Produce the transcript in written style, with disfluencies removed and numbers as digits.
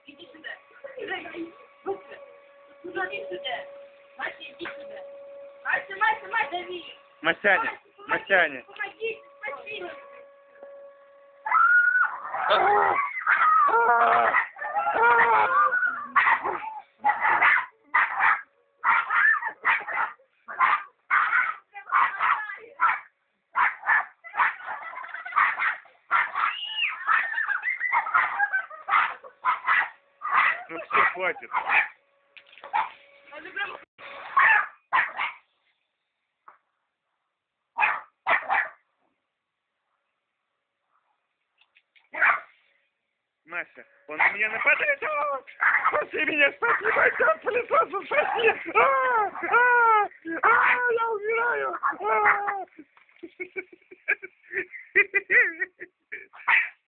Иди сюда. Быстро. Иди сюда. Мася, иди сюда. Мася, дави. Масяня, Масяня. Помоги, спаси. Ну все, хватит. Мася, он на меня нападает! Спаси меня, спаси, мой пылесосом, спаси!